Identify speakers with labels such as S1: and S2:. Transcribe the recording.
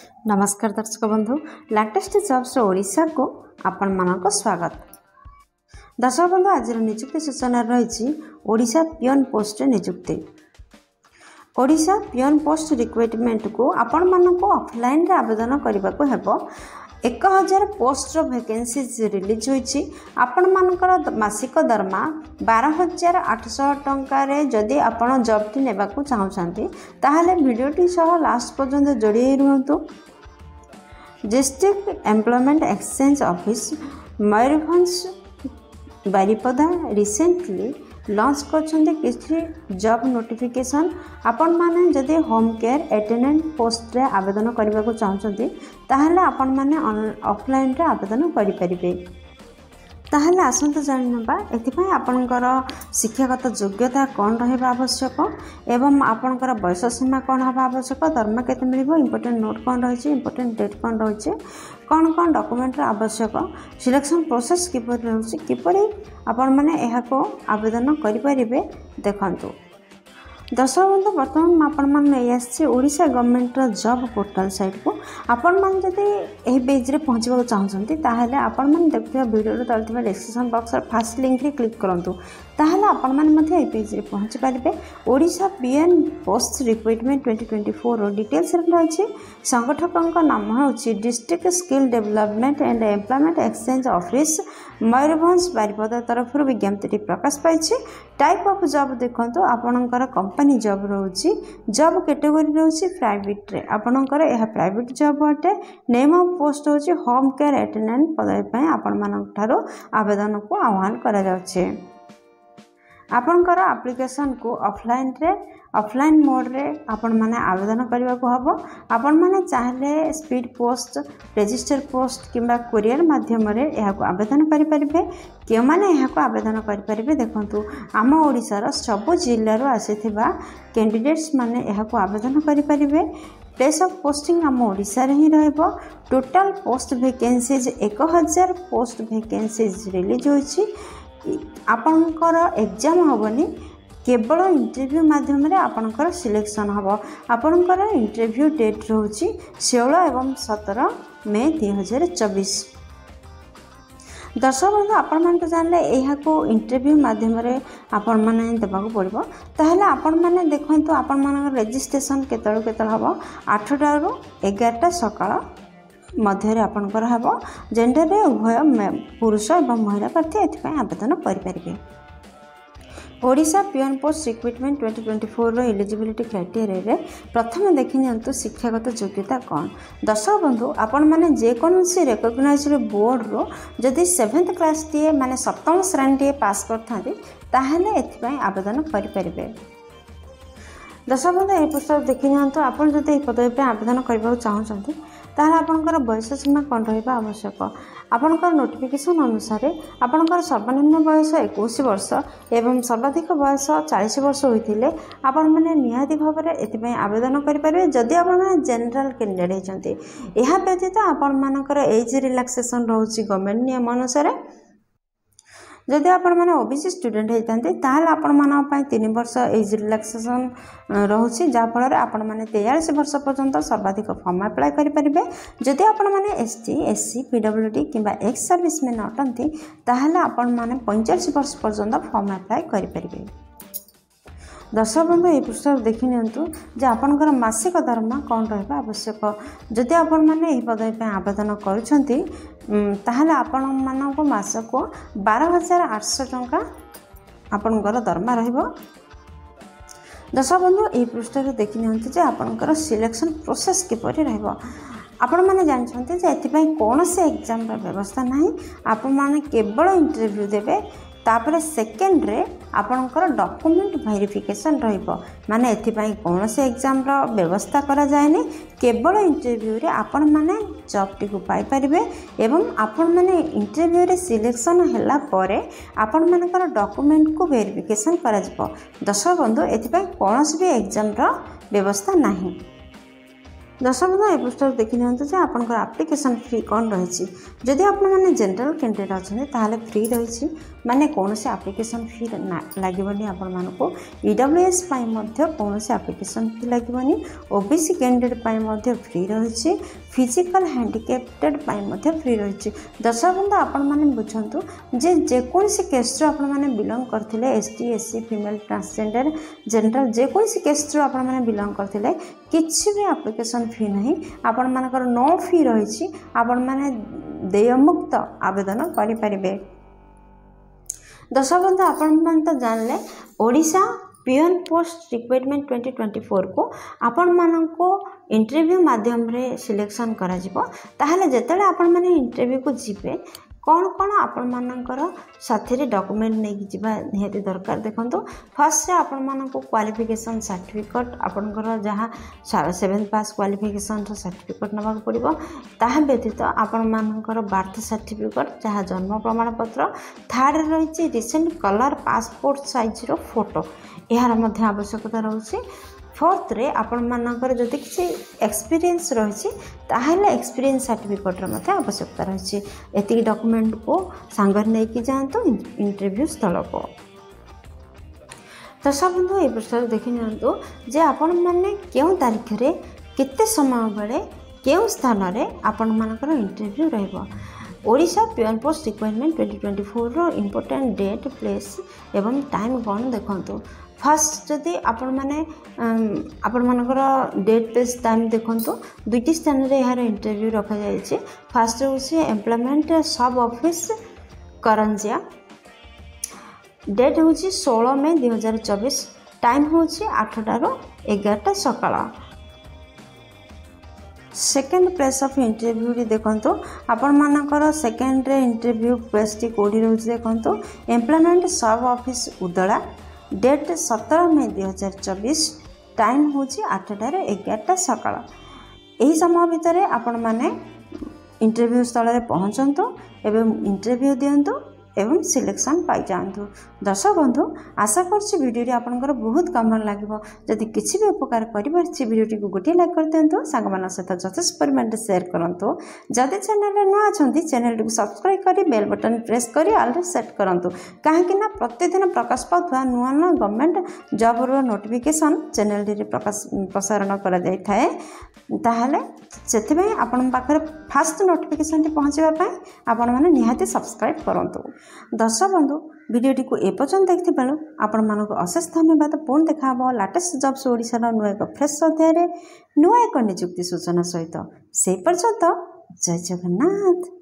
S1: नमस्कार दर्शक बंधु लेटेस्ट जॉब्स ओडिशा को आपण मानक स्वागत। दर्शक बंधु आज नियुक्ति सूचना रही ओडिशा पियन पोस्ट नियुक्ति। ओडिशा पियन पोस्ट रिक्रुटमेंट को आपण मानक ऑफलाइन रे आवेदन करने को हेबो। 1000 पोस्ट वैकेंसीज रिलीज होईची। आपण मानकर मासिक दरमा 12,800 टंका रे जदि आपण जॉब टी नेबा को चाहउछंती ताहाले वीडियो टी सह लास्ट पर्यंत जोड़ी रहंतु। District employment exchange office Mayurbhanj Baripada recently launch करछन्ते किछि जॉब नोटिफिकेशन। आपण माने जदि होम केयर अटेंडेंट पोस्ट रे आवेदन करबा को चाहछन्ती ताहाले आपण माने ऑफलाइन रे आवेदन करि परिबे। ताहले आसंत जानि नबा एथिपय आपनकर शिक्षागत योग्यता कोन रहबा आवश्यक एवं आपनकर बयस सीमा कोन हबा आवश्यक, दरमा केते मिलिबो, इंपोर्टेंट नोट कोन रहिछि, इंपोर्टेंट डेट कोन रहिछि, कोन कोन डॉक्यूमेंट रे आवश्यक, सिलेक्शन प्रोसेस किपरि रहछि, किपरि आपण माने एहा को आवेदन करि परिबे देखंतु। दर्शक बंधु बर्तमान आपण माने आसी Odisha government job portal site को आपण माने जदि एही पेज रे पहुंचबा चाहछन्ती ताहाले आपण माने देखथिबा वीडियो रे तलथिबा डिस्क्रिप्शन बॉक्स रे फर्स्ट लिंक रे क्लिक करंतु। ताहाले आपण माने मध्ये एही पेज रे पहुंच परिबे। ओडिशा पीएन पोस्ट रिक्रुटमेंट 2024 रो डिटेल्स रे रहछि। संगठकक नाम होछि district skill development and employment exchange office Mayurbhanj Baripada तरफ विज्ञप्ति प्रकाश पाइछि। टाइप ऑफ जॉब देखंतु आपनकर कंपनी जॉब रहउछि। जॉब कैटेगरी रहउछि प्राइवेट रे, आपनकर एहा प्राइवेट जॉब अटे। नेम ऑफ पोस्ट होछि होम केयर अटेंडेंट पदवी पय आपण मानक थारो आवेदन को आह्वान करा जाउछि। आपनकर एप्लिकेशन को ऑफलाइन मोड रे आपण माने आवेदन करबा को हबो। आपण माने चाहले स्पीड पोस्ट, रजिस्टर पोस्ट किंबा कुरियर माध्यम रे एहा को आवेदन करि परिबे। के माने एहा को आवेदन करि परिबे देखंतु आम ओडिसा रो सब जिल्ला रो आसीथिबा कैंडिडेट्स माने एहा को आवेदन करि परिबे। प्लेस ऑफ पोस्टिंग आम ओडिसा रे ही रहबो। Total post vacancies 1000 post vacancies release होछि। आपनकर एग्जाम होबनी, केवल इंटरव्यू माध्यम रे आपनकर सिलेक्शन हबो। आपनकर इंटरव्यू डेट रहउछि 16 एवं 17 मई 2024। दर्शक बंधु आपण मान तो जानले एहा को इंटरव्यू माध्यम रे आपण माने देबा को पड़िबो। ताहले आपण माने देखंतु आपण मानकर रजिस्ट्रेशन केतळ केतळ हबो 8टा रो 11टा सकाळ मध्य आपणकर हम जेंडर रे उभय पुरुष एवं महिला प्रार्थी एथि आवेदन करें। ओडिशा पियन पोस्ट रिक्रुटमेंट 2024 रो एलिजिबिलिटी क्राइटेरिया रे प्रथम देखि नियंतु शिक्षागत योग्यता कौन। दर्शक बंधु आपण माने जेकोसी रिकग्नाइज्ड बोर्ड रो जदि 7th क्लास टी माने 7म श्रेणी टी पास करथांती ताहले एथि आवेदन करि परिबे। दर्शक बंधु ए पुस्तक देखि नियंतु आपण जदि ए पदवी पे आवेदन करबा चाहछंती ताहले आपनकर बयस सीमा कोन रहबा आवश्यक। आपनकर नोटिफिकेशन अनुसार आपनकर सर्वनिम्न बयस 21 वर्ष एवं सर्वाधिक बयस 40 वर्ष होइथिले आपण माने निहाती भाव में एथि आवेदन करि परिबे। जदि आपण माने जनरल कैंडिडेट हेचंती एहा व्यतीत आपण मानकर एज रिलैक्सेशन रहउछि गवर्नमेंट नियम अनुसार। जदि आपण माने ओबीसी स्टूडेंट हेतांती ताहाले आपण मानन पय 3 वर्ष एज रिलैक्सेशन रहउछि, जा फल रे आपण माने 43 वर्ष पर्यंत सर्वाधिक फॉर्म अप्लाई करि परिबे। जदि आपण माने एसटी, एससी, पीडब्ल्यूडी किंबा एक्स सर्विसमैन अटंती ताहाले आपण माने 45 वर्ष पर्यंत फॉर्म अप्लाई करि परिबे। दर्शक बंधु ये पुस्तक देखि नियंतु जे आपनकर मासिक दरमा कोन रहबा आवश्यक। जदि आपण माने एही पदवी पे आवेदन करूछंती ताहाले आपण मानको मासको 12,800 टंका आपनकर दरमा रहबो। दर्शक बंधु ये पुस्तक देखि नियंतु जे आपनकर सिलेक्शन प्रोसेस किपरि रहबो। आपण माने जानछंती जे एथि पय कोनोसी एग्जाम रा व्यवस्था नाही। आपण माने केवल इंटरव्यू देबे, तापर सेकेंड रे आपनकर डॉक्यूमेंट वेरिफिकेशन रहिबो। माने एथि पय कोनोसी एग्जाम रा व्यवस्था करा जायनी, केवल इंटरव्यू रे आपण माने जॉब टी को पाई परिबे एवं आपण माने इंटरव्यू रे सिलेक्शन हैला परे आपण मानकर डॉक्यूमेंट को वेरिफिकेशन करा जिवो। दर्शक बंधु एथि पय कोनोसी भी एग्जाम रा व्यवस्था नाही। दर्शक बंधु ए पृष्ठ देखि नियंतु जे आपनकर एप्लिकेशन फी कौन रही जदि आप मैंने जनरल कैंडिडेट अच्छे ताहले फ्री रही माने कौन से एप्लिकेशन फी लगे आपण मानक ईडब्ल्यूएस कौन से एप्लिकेशन फी लगे ओबीसी कैंडिडेट फ्री रही फिजिकल हैंडिकैप्टेड फ्री रही दर्शक बंधु आपण मैंने बुझंतु जे जेकोसी केस्ट्रो आपण मैंने बिलोंग करथिले ST SC female transgender general जेकोसी केस्ट्रो आपण मैंने बिलोंग करथिले किछि भी एप्लिकेशन फी नहीं आपण मानकर नो फी रही आपण माने देयमुक्त आवेदन करि परिबे। दर्शक बंधु आपण मान तो जानले ओडिशा पियन पोस्ट रिक्वायरमेंट 2024 को आपण मानको इंटरव्यू माध्यम रे सिलेक्शन करा जिवो ताहले जेतेले आपण माने इंटरव्यू को जिबे कौन कौन आपण मानकर साथी रे डॉक्यूमेंट नहीं जिबा निहाती दरकार देखंतु फर्स्ट से आपण मानको क्वालिफिकेशन सर्टिफिकेट आपनकर जहाँ 7th पास क्वालिफिकेशन सर्टिफिकेट नबाक पड़िबो ताहा व्यतीत आपण मानकर बर्थ सर्टिफिकेट जहाँ जन्म प्रमाण पत्र थर्ड रही रिसेंट कलर पासपोर्ट साइज रो फोटो यार मध्य आवश्यकता रहउछि फोर्थ रे आपण मानकर जदि किसी एक्सपीरियंस रही ताहले एक्सपीरियंस सर्टिफिकेट मध्य आवश्यकता रही एति डॉक्यूमेंट को सांगर नहीं कि जातु इंटरव्यू स्थल को। दर्शक बंधु ए प्रश्न देखि नियंतु जे आपण माने केउ तारीख रे केते समय बेले केउ स्थान रे आपण मानकर इंटरव्यू रहबो ओडिशा पियन पोस्ट रिक्वायरमेंट 2024 रो इंपोर्टेंट डेट प्लेस एवं टाइम कौन देखंतु फास्ट जदि आपण माने आपण मानकर डेट प्लेस टाइम देखंतु दुईटी स्थान रे यार इंटरव्यू रखा जायछि फास्ट होछि एम्प्लॉयमेंट सब ऑफिस करंजिया डेट होछि 16 मई 2024 टाइम होछि 8टा रो 11टा सकाळ सेकेंड प्लेस ऑफ इंटरव्यू रे देखंतु आपण मानकर सेकेंड रे इंटरव्यू प्लेस टी कोडी रहउछि देखंतु एम्प्लॉयमेंट सब ऑफिस उदला डेट 17 मई 2024 टाइम होछि 8टा रे 11टा सकाळ एही समय भितर आपण माने इंटरव्यू स्थल रे पहुंचंतु एवं इंटरव्यू दियंतु एवं सिलेक्शन पाई जातु। दर्शक बंधु आशा करछि वीडियो रे आपनकर बहुत काम लागिबो जदि किछि भी उपकार करिबारछि वीडियो को गोटे लाइक कर दियंतु सांगमान सहित यथेष्ट परिमाण रे शेयर करंतु जदि चैनल रे नुआ अछंती चैनल को सब्सक्राइब करी बेल बटन प्रेस करी ऑल रे सेट करंतु काहेकि ना प्रतिदिन प्रकाश पाउथवा नुआ नुआ गवर्नमेंट जॉब रो नोटिफिकेशन चैनल रे प्रसारण करा जाय थाए ताहले सेथिबे आपन पाखरे फास्ट नोटिफिकेशन टी पहुंचबा पय आपन माने निहाती सब्सक्राइब करंतु। दर्शक बंधु वीडियोटी को एपर्यंत देखि बेलु आपण मानको अशेष धन्यवाद पुन देखा लेटेस्ट जॉब्स ओडिशा रो नुआ एक फ्रेश अध्याय नुआ एक नियुक्ति सूचना सहित से पर्यंत जय जगन्नाथ।